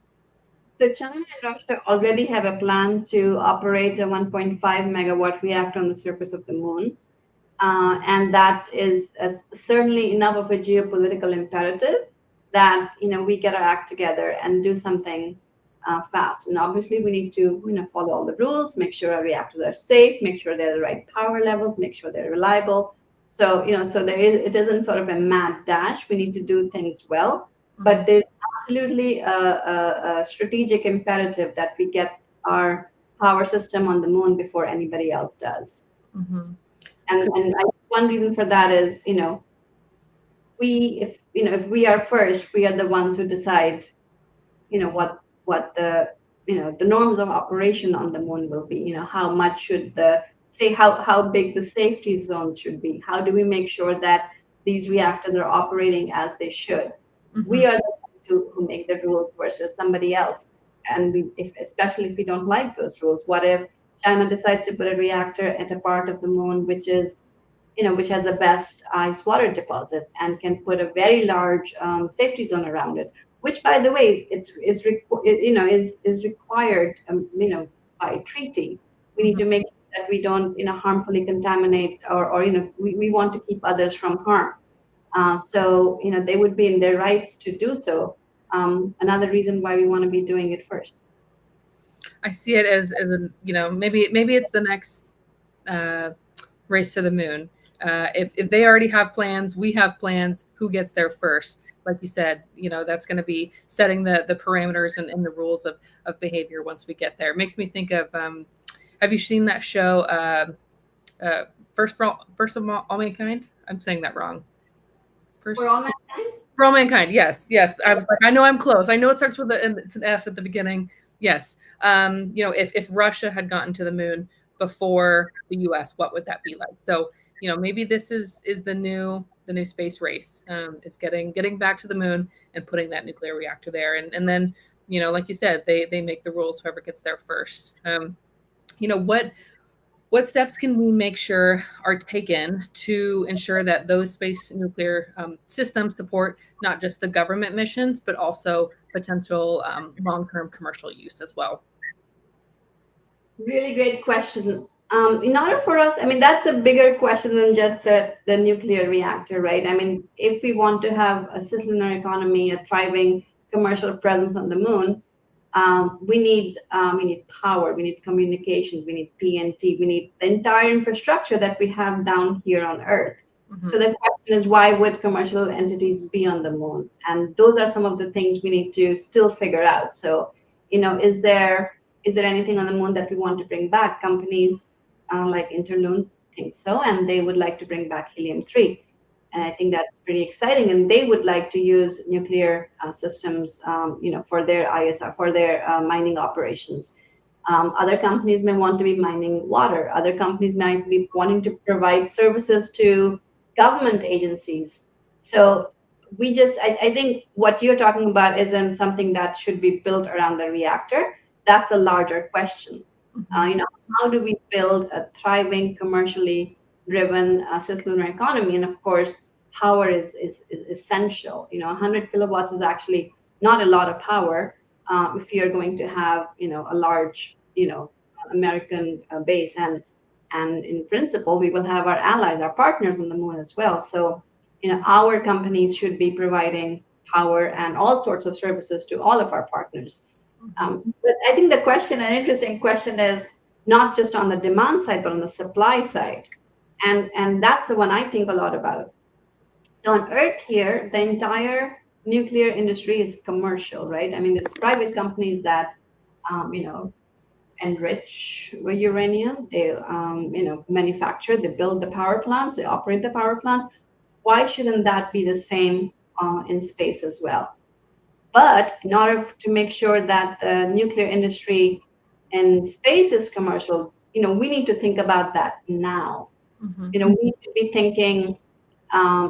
So China and Russia already have a plan to operate a 1.5 megawatt reactor on the surface of the moon. And that is certainly enough of a geopolitical imperative that we get our act together and do something fast. And obviously, we need to follow all the rules, make sure our reactors are safe, make sure they're the right power levels, make sure they're reliable. So it isn't sort of a mad dash. We need to do things well, but there's absolutely a strategic imperative that we get our power system on the moon before anybody else does. Mm-hmm. And one reason for that is, if we are first, we are the ones who decide, what the norms of operation on the moon will be. How much should how big the safety zones should be. How do we make sure that these reactors are operating as they should? Mm-hmm. We are the ones who make the rules versus somebody else. And especially if we don't like those rules, what if China decides to put a reactor at a part of the moon which has the best ice water deposits and can put a very large safety zone around it, which, by the way, is required by treaty. We need to make sure that we don't harmfully contaminate or we want to keep others from harm. So they would be in their rights to do so. Another reason why we want to be doing it first. I see it as a maybe it's the next race to the moon. If they already have plans, we have plans. Who gets there first? Like you said, that's going to be setting the parameters and the rules of behavior once we get there. It makes me think of have you seen that show First of All Mankind? I'm saying that wrong. For All Mankind? For All Mankind, yes. I was like, I know I'm close. I know it starts with it's an F at the beginning. Yes. If Russia had gotten to the moon before the US, what would that be like? So, maybe this is the new space race. Is getting back to the moon and putting that nuclear reactor there. And then, like you said, they make the rules, whoever gets there first. What steps can we make sure are taken to ensure that those space nuclear systems support not just the government missions, but also potential long-term commercial use as well? Really great question. In order for us, that's a bigger question than just the nuclear reactor, right? If we want to have a circular economy, a thriving commercial presence on the moon, we need power, we need communications, we need PNT, we need the entire infrastructure that we have down here on Earth. Mm-hmm. So the question is, why would commercial entities be on the moon? And those are some of the things we need to still figure out. So, is there anything on the moon that we want to bring back? Companies like Interloon think so, and they would like to bring back helium-3. And I think that's pretty exciting. And they would like to use nuclear systems, for their ISR, for their mining operations. Other companies may want to be mining water. Other companies might be wanting to provide services to government agencies. So I think what you're talking about isn't something that should be built around the reactor. That's a larger question. How do we build a thriving, commercially driven circular economy? And of course, power is essential. 100 kilowatts is actually not a lot of power if you're going to have, a large, American base. And in principle, we will have our allies, our partners on the moon as well. So, our companies should be providing power and all sorts of services to all of our partners. But I think an interesting question is not just on the demand side, but on the supply side. And that's the one I think a lot about. So on Earth here, the entire nuclear industry is commercial, right? I mean, it's private companies that, enrich uranium. They, manufacture, they build the power plants, they operate the power plants. Why shouldn't that be the same in space as well? But in order to make sure that the nuclear industry in space is commercial, we need to think about that now. We need to be thinking,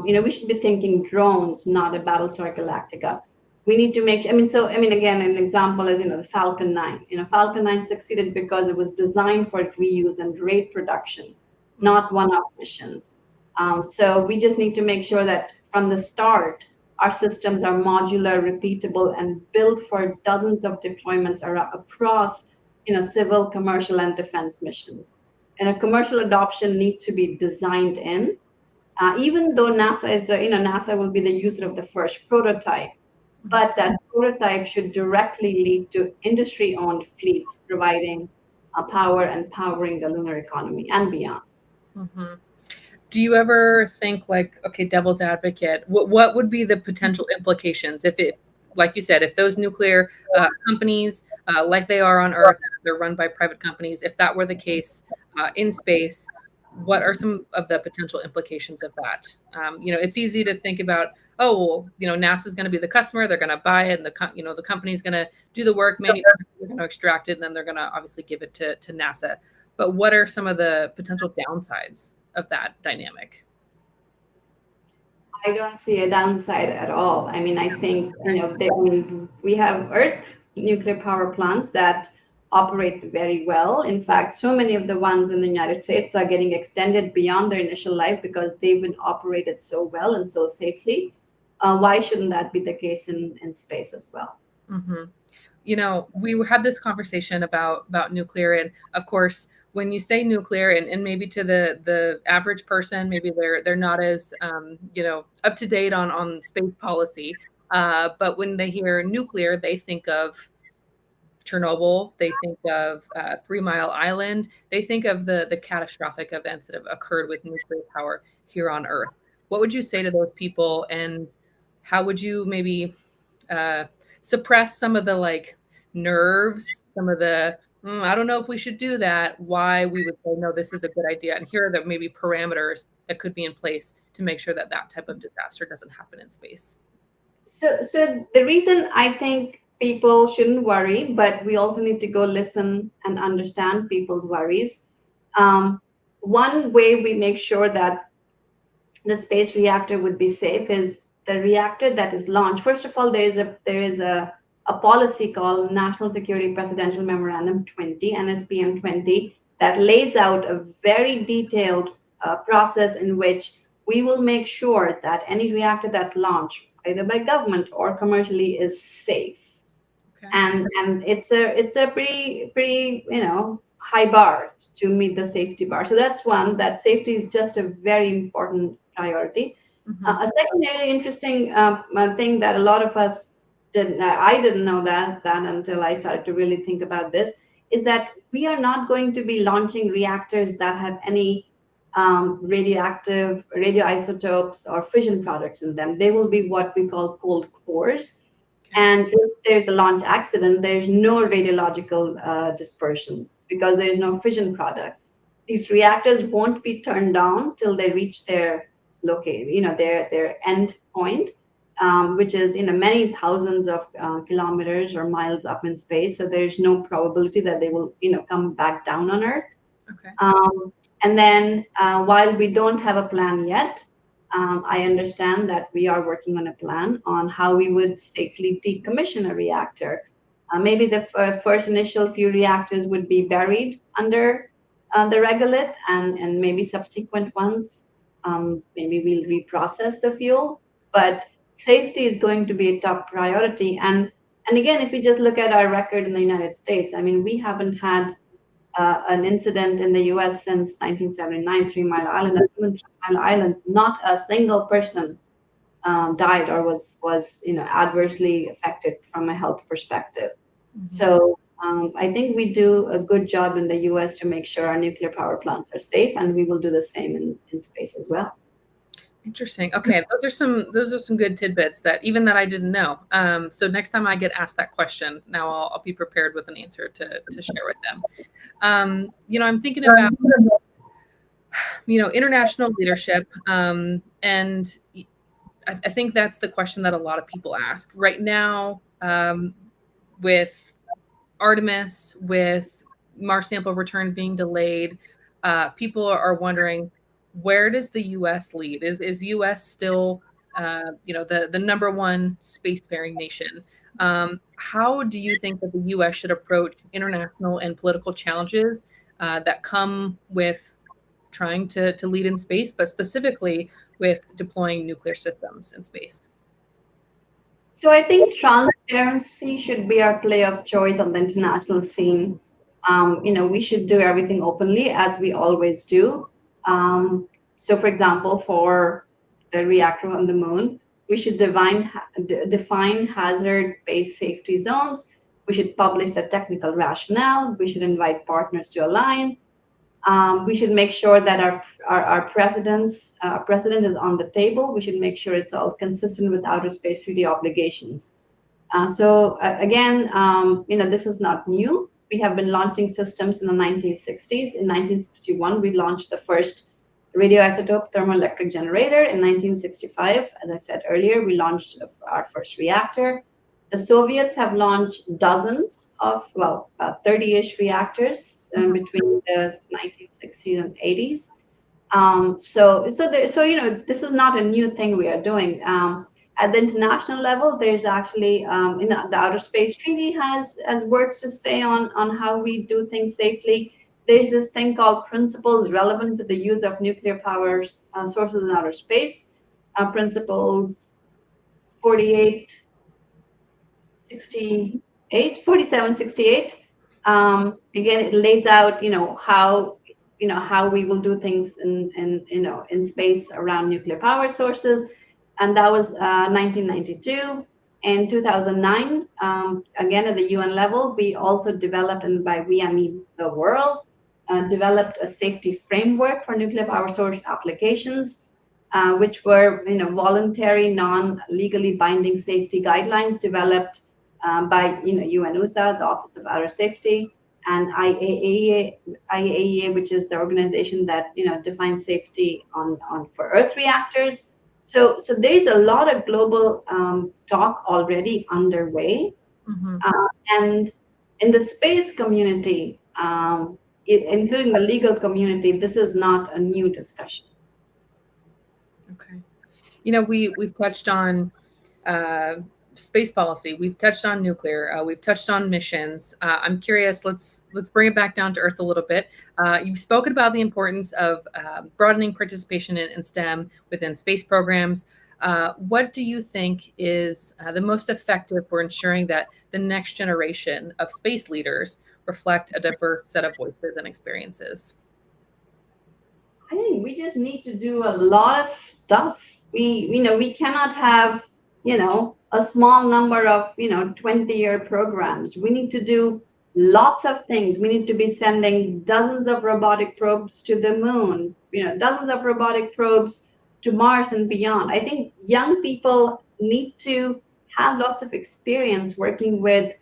we should be thinking drones, not a Battlestar Galactica. We need to again, an example is, the Falcon 9. Falcon 9 succeeded because it was designed for reuse and rate production, not one-off missions. So we just need to make sure that from the start, our systems are modular, repeatable, and built for dozens of deployments across, civil, commercial, and defense missions. And a commercial adoption needs to be designed in, even though NASA will be the user of the first prototype, but that prototype should directly lead to industry-owned fleets providing power and powering the lunar economy and beyond. Do you ever think, like, okay, devil's advocate, what would be the potential implications if it, like you said, if those nuclear companies, like they are on Earth, they're run by private companies, if that were the case in space, what are some of the potential implications of that? It's easy to think about, oh, well, NASA's going to be the customer, they're going to buy it, and the company's going to do the work, manufacture, they're going to extract it, and then they're going to obviously give it to NASA. But what are some of the potential downsides of that dynamic? I don't see a downside at all. I mean, I think, we have Earth nuclear power plants that operate very well. In fact, so many of the ones in the United States are getting extended beyond their initial life because they've been operated so well and so safely. Why shouldn't that be the case in space as well? We had this conversation about nuclear, and of course, when you say nuclear, and maybe to the average person, maybe they're not as up to date on space policy. But when they hear nuclear, they think of Chernobyl, they think of 3 Mile Island, they think of the catastrophic events that have occurred with nuclear power here on Earth. What would you say to those people, and how would you maybe suppress some of the nerves, some of the I don't know if we should do that, why we would say, no, this is a good idea, and here are the maybe parameters that could be in place to make sure that type of disaster doesn't happen in space? So the reason I think people shouldn't worry, but we also need to go listen and understand people's worries. One way we make sure that the space reactor would be safe is the reactor that is launched. First of all, there is a policy called National Security Presidential Memorandum 20, NSPM 20, that lays out a very detailed process in which we will make sure that any reactor that's launched, either by government or commercially, is safe. Okay. And it's a pretty high bar to meet the safety bar. So that's one. That safety is just a very important priority. A secondary interesting thing that a lot of us I didn't know that until I started to really think about this, is that we are not going to be launching reactors that have any radioactive, radioisotopes, or fission products in them. They will be what we call cold cores. And if there's a launch accident, there's no radiological dispersion because there's no fission products. these reactors won't be turned down till they reach their their end point, which is many thousands of kilometers or miles up in space. So there's no probability that they will come back down on Earth. Okay. And then while we don't have a plan yet, I understand that we are working on a plan on how we would safely decommission a reactor. Maybe the first initial few reactors would be buried under the regolith, and maybe subsequent ones, maybe we'll reprocess the fuel. But safety is going to be a top priority. And again, if we just look at our record in the United States, I mean, we haven't had an incident in the U.S. since 1979, 3 Mile Island. And even 3 Mile Island, not a single person died or was adversely affected from a health perspective. Mhm. So I think we do a good job in the U.S. to make sure our nuclear power plants are safe, and we will do the same in space as well. Interesting. Okay, those are some good tidbits that I didn't know. So next time I get asked that question, now I'll be prepared with an answer to share with them. I'm thinking about international leadership, and I think that's the question that a lot of people ask right now, with Artemis, with Mars sample return being delayed. People are wondering, where does the U.S. lead? Is U.S. still the number one spacefaring nation? How do you think that the U.S. should approach international and political challenges that come with trying to lead in space, but specifically with deploying nuclear systems in space? So I think transparency should be our play of choice on the international scene. We should do everything openly, as we always do. So, for example, for the reactor on the moon, we should define hazard-based safety zones. We should publish the technical rationale. We should invite partners to align. We should make sure that our president is on the table. We should make sure it's all consistent with outer space treaty obligations. Again, this is not new. We have been launching systems in the 1960s. In 1961, we launched the first radioisotope thermoelectric generator. In 1965, as I said earlier, we launched our first reactor. The Soviets have launched dozens of, 30-ish reactors between the 1960s and 80s. This is not a new thing we are doing. At the international level, there's actually, the Outer Space Treaty has words to say on how we do things safely. There's this thing called principles relevant to the use of nuclear power sources in outer space. Principles 47, 68. Again, it lays out, how we will do things in space around nuclear power sources. And that was 1992. In 2009, again, at the UN level, we also developed, and by we, I mean the world, developed a safety framework for nuclear power source applications, which were voluntary, non-legally binding safety guidelines developed by UNUSA, the Office of Outer Safety, and IAEA, which is the organization that defines safety on for Earth reactors. So there's a lot of global talk already underway. Mm-hmm. And in the space community, including the legal community, this is not a new discussion. Okay. We've touched on space policy. We've touched on nuclear. We've touched on missions. I'm curious. Let's bring it back down to earth a little bit. You've spoken about the importance of broadening participation in STEM within space programs. What do you think is the most effective for ensuring that the next generation of space leaders reflect a diverse set of voices and experiences? I think we just need to do a lot of stuff. We cannot have a small number of 20-year programs. We need to do lots of things. We need to be sending dozens of robotic probes to the moon, dozens of robotic probes to Mars and beyond. I think young people need to have lots of experience working with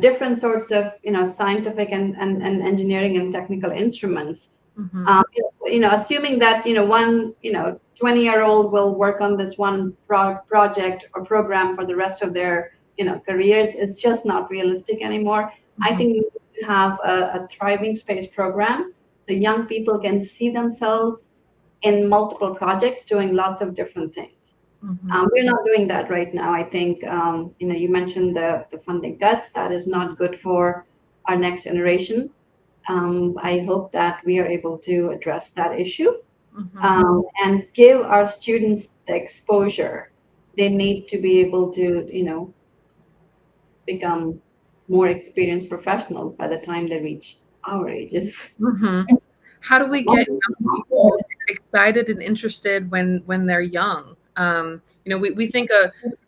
different sorts of scientific and engineering and technical instruments. Mm-hmm. Assuming that, one, 20-year-old will work on this one project or program for the rest of their, careers is just not realistic anymore. I Mm-hmm. think we need to have a thriving space program so young people can see themselves in multiple projects doing lots of different things. Mm-hmm. We're not doing that right now. I think, you mentioned the funding cuts. That is not good for our next generation. I hope that we are able to address that issue, Mm-hmm. and give our students the exposure they need to be able to, become more experienced professionals by the time they reach our ages. Mm-hmm. How do we get young people excited and interested when they're young? We think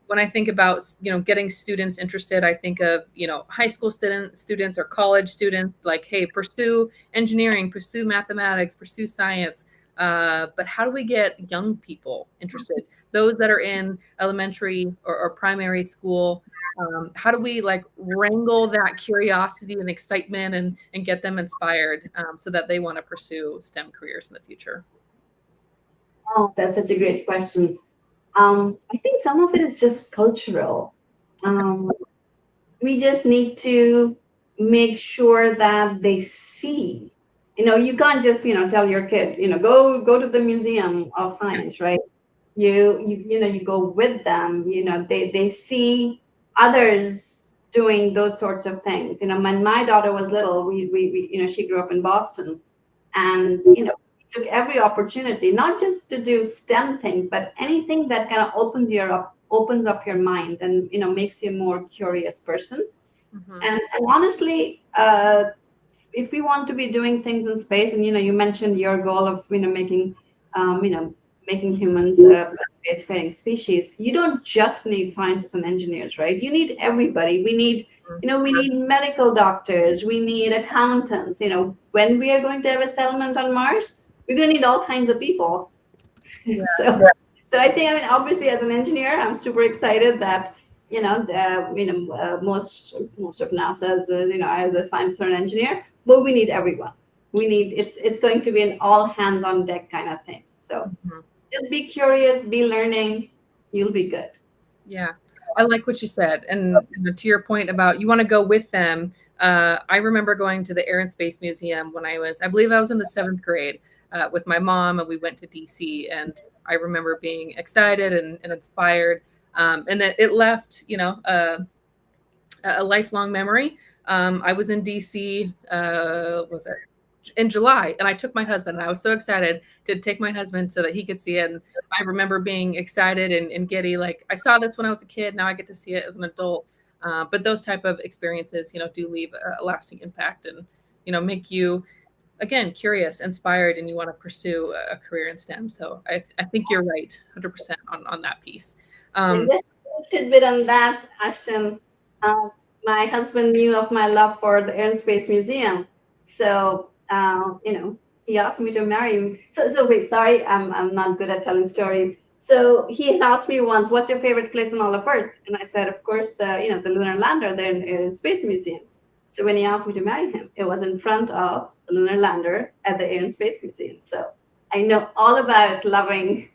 when I think about getting students interested, I think of high school students or college students. Like, hey, pursue engineering, pursue mathematics, pursue science. But how do we get young people interested? Those that are in elementary or primary school, how do we like wrangle that curiosity and excitement and get them inspired, so that they want to pursue STEM careers in the future? Oh, that's such a great question. I think some of it is just cultural. Okay. Um, we just need to make sure that they see. You can't just tell your kid, go to the museum of science, right? You go with them. They see others doing those sorts of things. When my daughter was little, we she grew up in Boston, and took every opportunity, not just to do STEM things, but anything that kind of opens up your mind, and makes you a more curious person. Mm-hmm. And honestly, if we want to be doing things in space, and you mentioned your goal of making humans a spacefaring species, you don't just need scientists and engineers, right? You need everybody. We need medical doctors, we need accountants. When we are going to have a settlement on Mars, we're going to need all kinds of people. Yeah. So I think, obviously, as an engineer, I'm super excited that most of NASA is, as a scientist or an engineer, but we need everyone. It's going to be an all hands on deck kind of thing. So Mhm. just be curious, be learning, you'll be good. Yeah, I like what you said. And to your point about you want to go with them, I remember going to the Air and Space Museum when I believe I was in the seventh grade, with my mom, and we went to DC. And I remember being excited and inspired. And it left, a lifelong memory. I was in DC, was it in July, and I took my husband. And I was so excited to take my husband so that he could see it. And I remember being excited and giddy, like I saw this when I was a kid. Now I get to see it as an adult. But those type of experiences, do leave a lasting impact and make you again curious, inspired, and you want to pursue a career in STEM. So I think you're right, 100% on that piece. And Um, just a tidbit on that, Ashton. Uh, my husband knew of my love for the Air and Space Museum, so he asked me to marry him. So wait, sorry, I'm not good at telling stories. So he had asked me once, "What's your favorite place on all of Earth?" And I said, "Of course, the lunar lander there in Air and Space Museum." So when he asked me to marry him, it was in front of the lunar lander at the Air and Space Museum. So I know all about loving.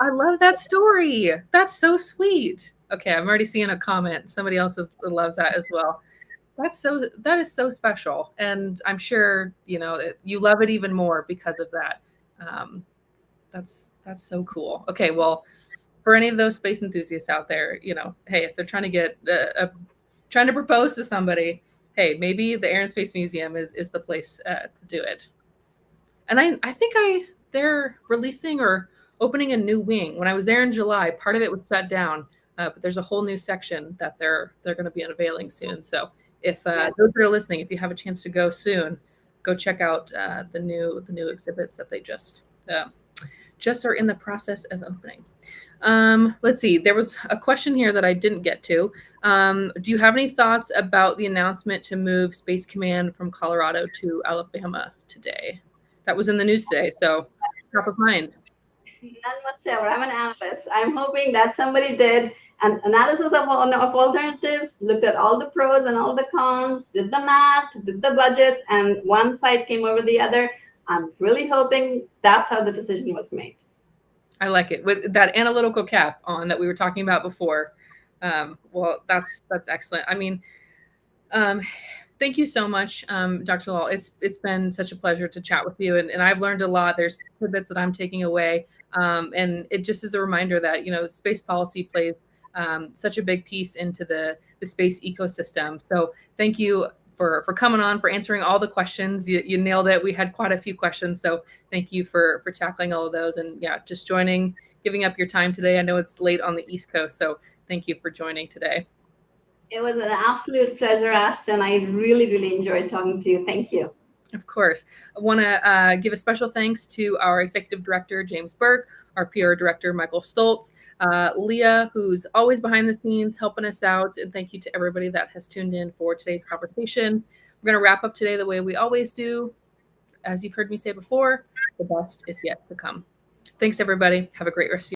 I love that story. That's so sweet. Okay, I'm already seeing a comment. Somebody else loves that as well. That is so special, and I'm sure you love it even more because of that. Um, that's so cool. Okay, well, for any of those space enthusiasts out there, hey, if they're trying to trying to propose to somebody, hey, maybe the Air and Space Museum is the place to do it. And I think they're releasing or opening a new wing. When I was there in July, part of it was shut down, but there's a whole new section that they're going to be unveiling soon. So if those that are listening, if you have a chance to go soon, go check out the new exhibits that they just are in the process of opening. Let's see. There was a question here that I didn't get to. Do you have any thoughts about the announcement to move Space Command from Colorado to Alabama today? That was in the news today, so top of mind. None whatsoever. I'm an analyst. I'm hoping that somebody did, And analysis of alternatives, looked at all the pros and all the cons, did the math, did the budgets, and one side came over the other. I'm really hoping that's how the decision was made. I like it, with that analytical cap on that we were talking about before. Well, that's excellent. I mean, thank you so much, Dr. Lal. It's been such a pleasure to chat with you, and I've learned a lot. There's tidbits that I'm taking away, and it just is a reminder that space policy plays such a big piece into the space ecosystem. So thank you for coming on, for answering all the questions. You nailed it. We had quite a few questions, so thank you for tackling all of those, and yeah, just joining, giving up your time today. I know it's late on the East Coast, so thank you for joining today. It was an absolute pleasure, Ashton. I really, really enjoyed talking to you. Thank you. Of course. I want to give a special thanks to our Executive Director, James Burke, our PR Director, Michael Stoltz, Leah, who's always behind the scenes helping us out. And thank you to everybody that has tuned in for today's conversation. We're going to wrap up today the way we always do. As you've heard me say before, the best is yet to come. Thanks, everybody. Have a great rest of your day.